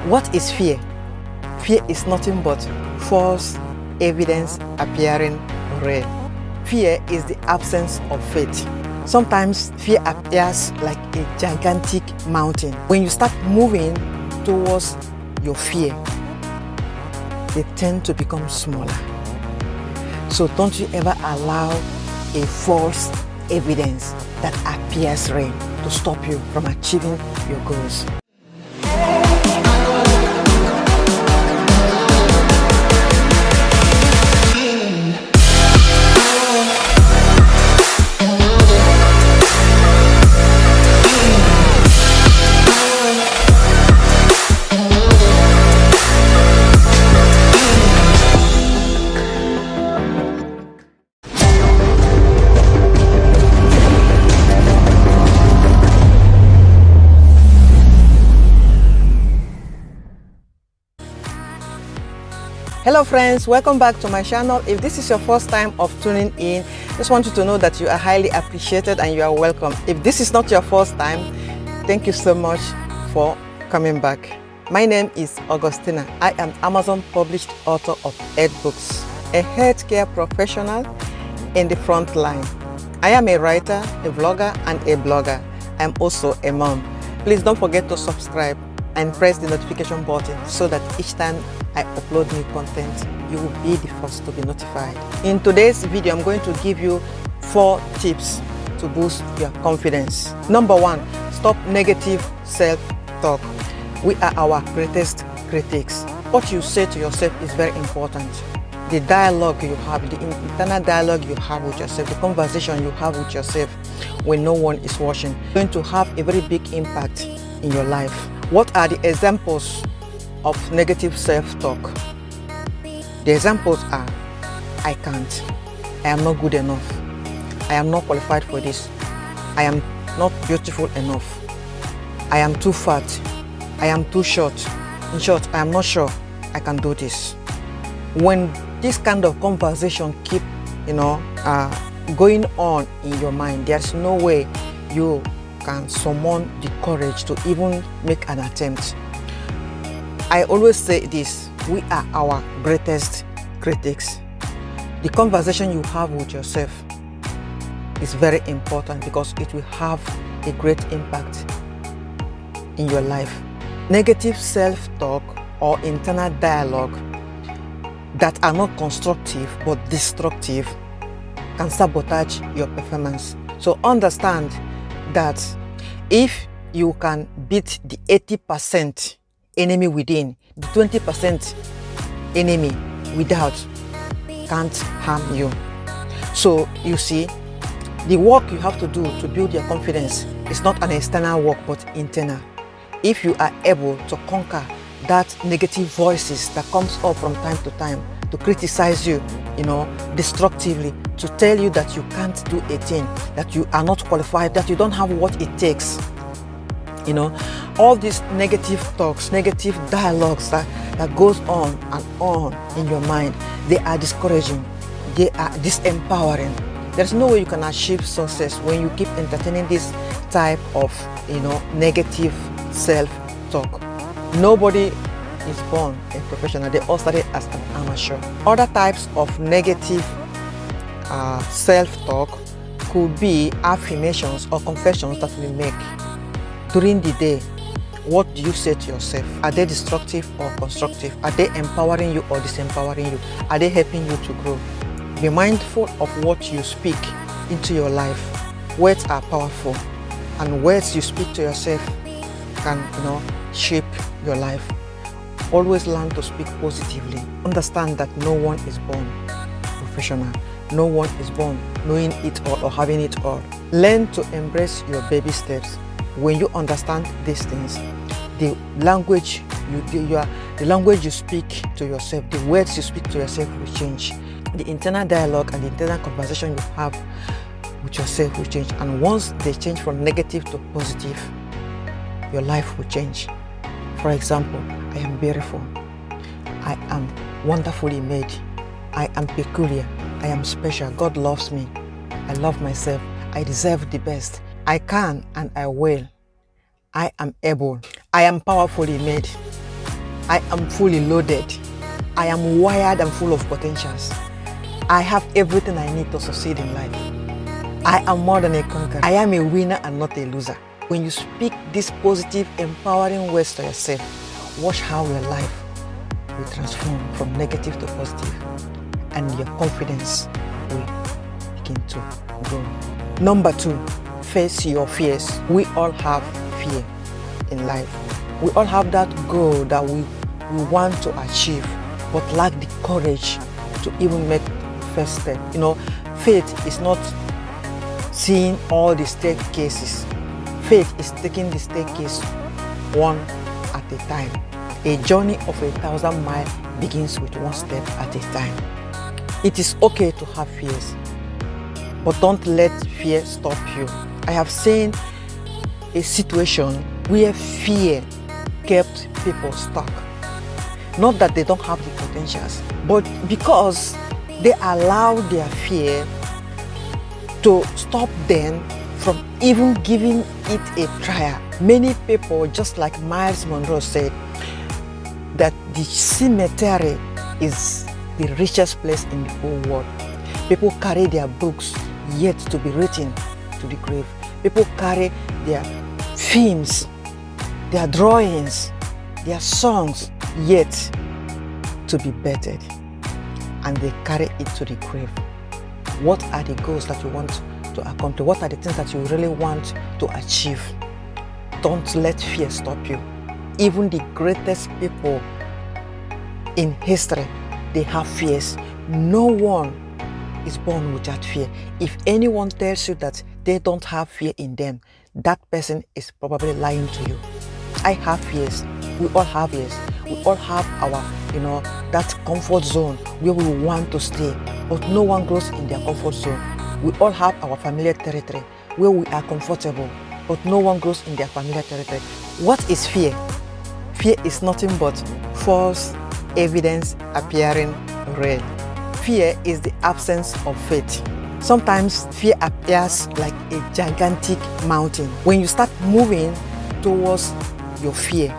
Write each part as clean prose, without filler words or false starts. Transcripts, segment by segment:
What is fear? Fear is nothing but false evidence appearing real. Fear is the absence of faith. Sometimes fear appears like a gigantic mountain. When you start moving towards your fear, they tend to become smaller. So don't you ever allow a false evidence that appears real to stop you from achieving your goals. Hello friends, welcome back to my channel. If this is your first time of tuning in, just want you to know that you are highly appreciated and you are welcome. If this is not your first time, thank you so much for coming back. My name is Augustina. I am Amazon published author of 8 books, a healthcare professional in the front line. I am a writer, a vlogger and a blogger. I am also a mom. Please don't forget to subscribe and press the notification button so that each time I upload new content, you will be the first to be notified. In today's video, I'm going to give you 4 tips to boost your confidence. Number 1, stop negative self-talk. We are our greatest critics. What you say to yourself is very important. The dialogue you have, the internal dialogue you have with yourself, the conversation you have with yourself when no one is watching, is going to have a very big impact in your life. What are the examples of negative self-talk? The examples are: I can't, I am not good enough, I am not qualified for this, I am not beautiful enough, I am too fat, I am too short. In short, I am not sure I can do this. When this kind of conversation keep going on in your mind, there's no way you can summon the courage to even make an attempt. I always say this: we are our greatest critics. The conversation you have with yourself is very important because it will have a great impact in your life. Negative self-talk or internal dialogue that are not constructive but destructive can sabotage your performance. So understand that if you can beat the 80% enemy within, the 20% enemy without can't harm you. So you see, the work you have to do to build your confidence is not an external work but internal. If you are able to conquer that negative voices that comes up from time to time to criticize you, destructively, to tell you that you can't do a thing, that you are not qualified, that you don't have what it takes. All these negative talks, negative dialogues that goes on and on in your mind, they are discouraging, they are disempowering. There's no way you can achieve success when you keep entertaining this type of negative self-talk. Nobody is born a professional. They all started as an amateur. Other types of negative self-talk could be affirmations or confessions that we make during the day. What do you say to yourself? Are they destructive or constructive? Are they empowering you or disempowering you? Are they helping you to grow? Be mindful of what you speak into your life. Words are powerful, and words you speak to yourself can shape your life. Always learn to speak positively. Understand that no one is born professional. No one is born knowing it all or having it all. Learn to embrace your baby steps. When you understand these things, the language you speak to yourself, the words you speak to yourself will change. The internal dialogue and the internal conversation you have with yourself will change. And once they change from negative to positive, your life will change. For example, I am beautiful. I am wonderfully made. I am peculiar. I am special. God loves me. I love myself. I deserve the best. I can and I will. I am able. I am powerfully made. I am fully loaded. I am wired and full of potentials. I have everything I need to succeed in life. I am more than a conqueror. I am a winner and not a loser. When you speak these positive, empowering words to yourself, watch how your life will transform from negative to positive, and your confidence will begin to grow. Number 2, face your fears. We all have fear in life. We all have that goal that we want to achieve, but lack the courage to even make the first step. You know, faith is not seeing all the staircases. Faith is taking the staircase one at a time. A journey of 1,000 miles begins with one step at a time. It is okay to have fears, but don't let fear stop you. I have seen a situation where fear kept people stuck. Not that they don't have the potentials, but because they allow their fear to stop them from even giving it a try. Many people, just like Miles Monroe said, that the cemetery is the richest place in the whole world. People carry their books yet to be written to the grave. People carry their films, their drawings, their songs yet to be bettered, and they carry it to the grave. What are the goals that you want to accomplish? What are the things that you really want to achieve? Don't let fear stop you. Even the greatest people in history, they have fears. No one is born without fear. If anyone tells you that they don't have fear in them, that person is probably lying to you. I have fears. We all have fears. We all have our, that comfort zone where we want to stay, but no one grows in their comfort zone. We all have our familiar territory where we are comfortable, but no one grows in their familiar territory. What is fear? Fear is nothing but false evidence appearing real. Fear is the absence of faith. Sometimes fear appears like a gigantic mountain. When you start moving towards your fear,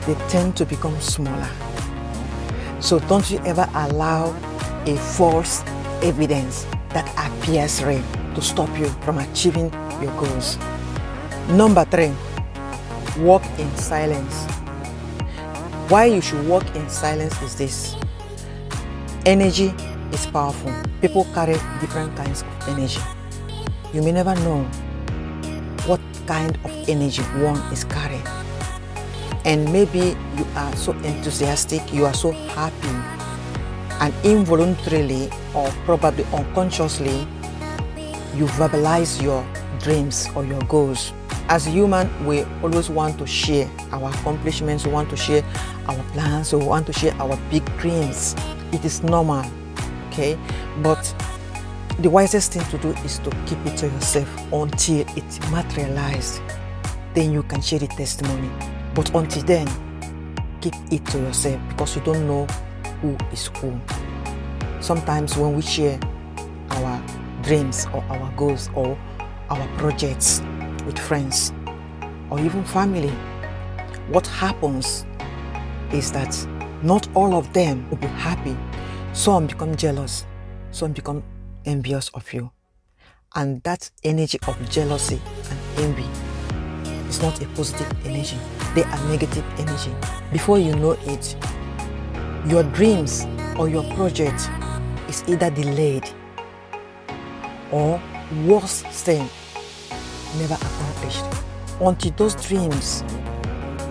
they tend to become smaller. So don't you ever allow a false evidence that appears real to stop you from achieving your goals. Number 3, walk in silence. Why you should walk in silence is this. Energy is powerful. People carry different kinds of energy. You may never know what kind of energy one is carrying. And maybe you are so enthusiastic, you are so happy, and involuntarily or probably unconsciously, you verbalize your dreams or your goals. As human, we always want to share our accomplishments, we want to share our plans, we want to share our big dreams. It is normal, okay? But the wisest thing to do is to keep it to yourself until it materializes. Then you can share the testimony. But until then, keep it to yourself, because you don't know who is who. Sometimes when we share our dreams or our goals or our projects with friends or even family, what happens is that not all of them will be happy. Some become jealous, some become envious of you. And that energy of jealousy and envy is not a positive energy. They are negative energy. Before you know it, your dreams or your project is either delayed or, worse still, never accomplished. Until those dreams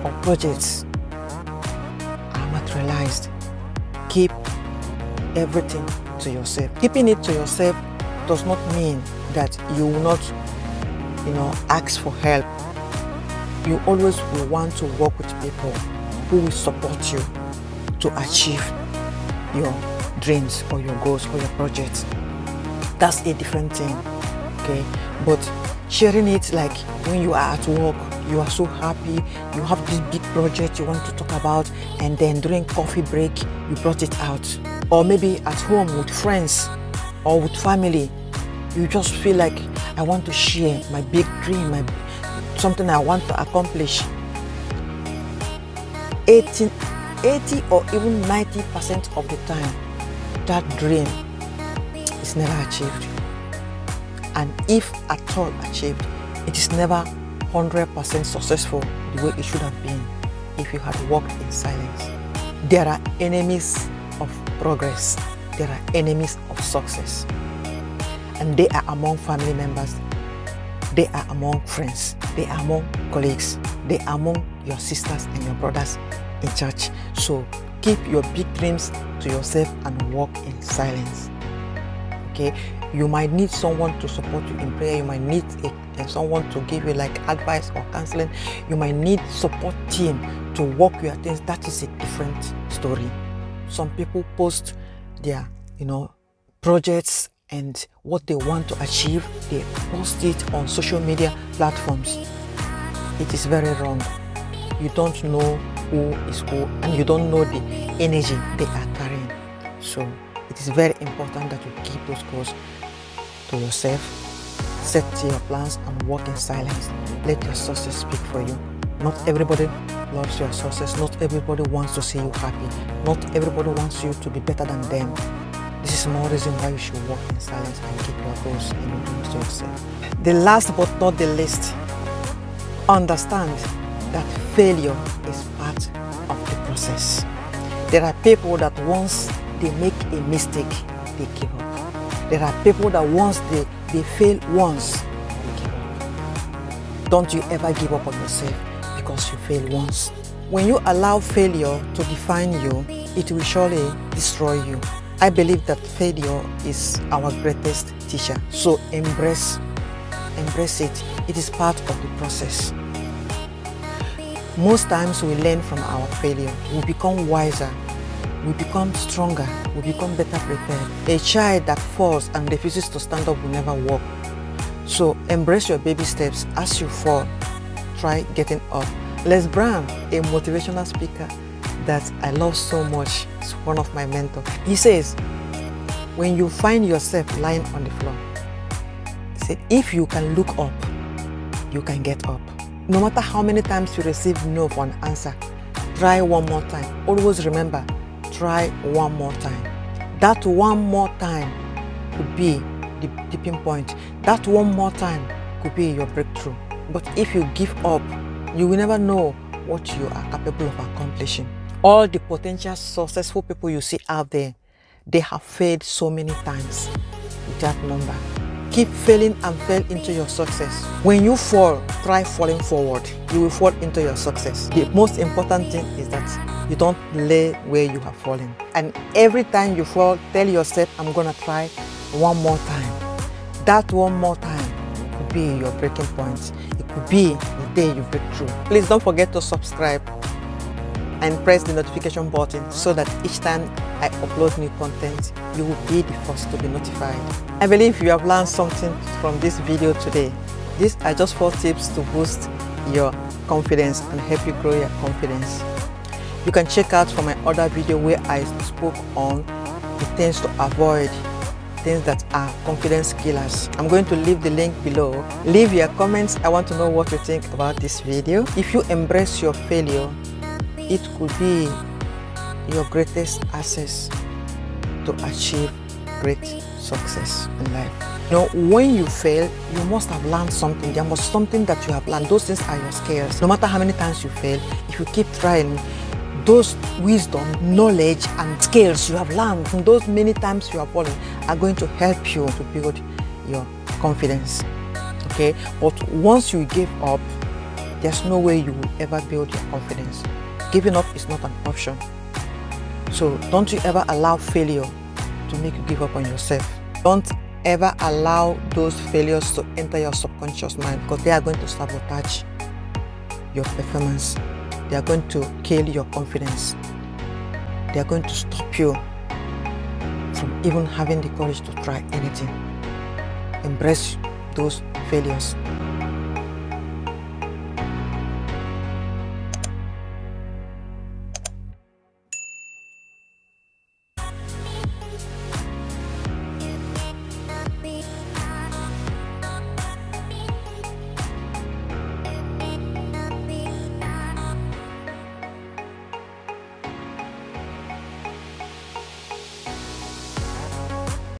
or projects are materialized, keep everything to yourself. Keeping it to yourself does not mean that you will not, ask for help. You always will want to work with people who will support you to achieve your dreams or your goals or your projects. That's a different thing, okay? But sharing it like when you are at work, you are so happy, you have this big project you want to talk about, and then during coffee break, you brought it out. Or maybe at home with friends or with family, you just feel like, I want to share my big dream, something I want to accomplish. 80 or even 90% of the time, that dream is never achieved. And if at all achieved, it is never 100% successful the way it should have been if you had worked in silence. There are enemies of progress. There are enemies of success. And they are among family members. They are among friends. They are among colleagues. They are among your sisters and your brothers in church. So keep your big dreams to yourself and walk in silence. Okay, you might need someone to support you in prayer. You might need someone to give you like advice or counseling. You might need support team to work your things. That is a different story. Some people post their projects and what they want to achieve. They post it on social media platforms. It is very wrong. You don't know who is who, and you don't know the energy they are carrying. So it is very important that you keep those goals to yourself, set your plans and walk in silence. Let your success speak for you. Not everybody loves your success. Not everybody wants to see you happy. Not everybody wants you to be better than them. This is more reason why you should walk in silence and keep your goals and your dreams to yourself. The last but not the least, understand that failure is part of the process. There are people that once they make a mistake, they give up. There are people that once they fail once, they give up. Don't you ever give up on yourself because you fail once. When you allow failure to define you, it will surely destroy you. I believe that failure is our greatest teacher. So embrace it. It is part of the process. Most times we learn from our failure. We become wiser. We become stronger. We become better prepared. A child that falls and refuses to stand up will never walk. So embrace your baby steps. As you fall, try getting up. Les Brown, a motivational speaker that I love so much, is one of my mentors. He says, when you find yourself lying on the floor, he said, if you can look up, you can get up. No matter how many times you receive no for an answer, try one more time. Always remember, try one more time. That one more time could be the tipping point. That one more time could be your breakthrough. But if you give up, you will never know what you are capable of accomplishing. All the potential successful people you see out there, they have failed so many times without number. Keep failing and fail into your success. When you fall, try falling forward. You will fall into your success. The most important thing is that you don't lay where you have fallen. And every time you fall, tell yourself, I'm gonna try one more time. That one more time could be your breaking point. It could be the day you break through. Please don't forget to subscribe and press the notification button so that each time I upload new content, you will be the first to be notified. I believe you have learned something from this video today. These are just 4 tips to boost your confidence and help you grow your confidence. You can check out from my other video where I spoke on the things to avoid, things that are confidence killers. I'm going to leave the link below. Leave your comments. I want to know what you think about this video. If you embrace your failure, it could be your greatest access to achieve great success in life. When you fail, you must have learned something. There must be something that you have learned. Those things are your skills. No matter how many times you fail, if you keep trying, those wisdom, knowledge and skills you have learned from those many times you have fallen are going to help you to build your confidence. Okay? But once you give up, there's no way you will ever build your confidence. Giving up is not an option. So don't you ever allow failure to make you give up on yourself. Don't ever allow those failures to enter your subconscious mind, because they are going to sabotage your performance. They are going to kill your confidence. They are going to stop you from even having the courage to try anything. Embrace those failures.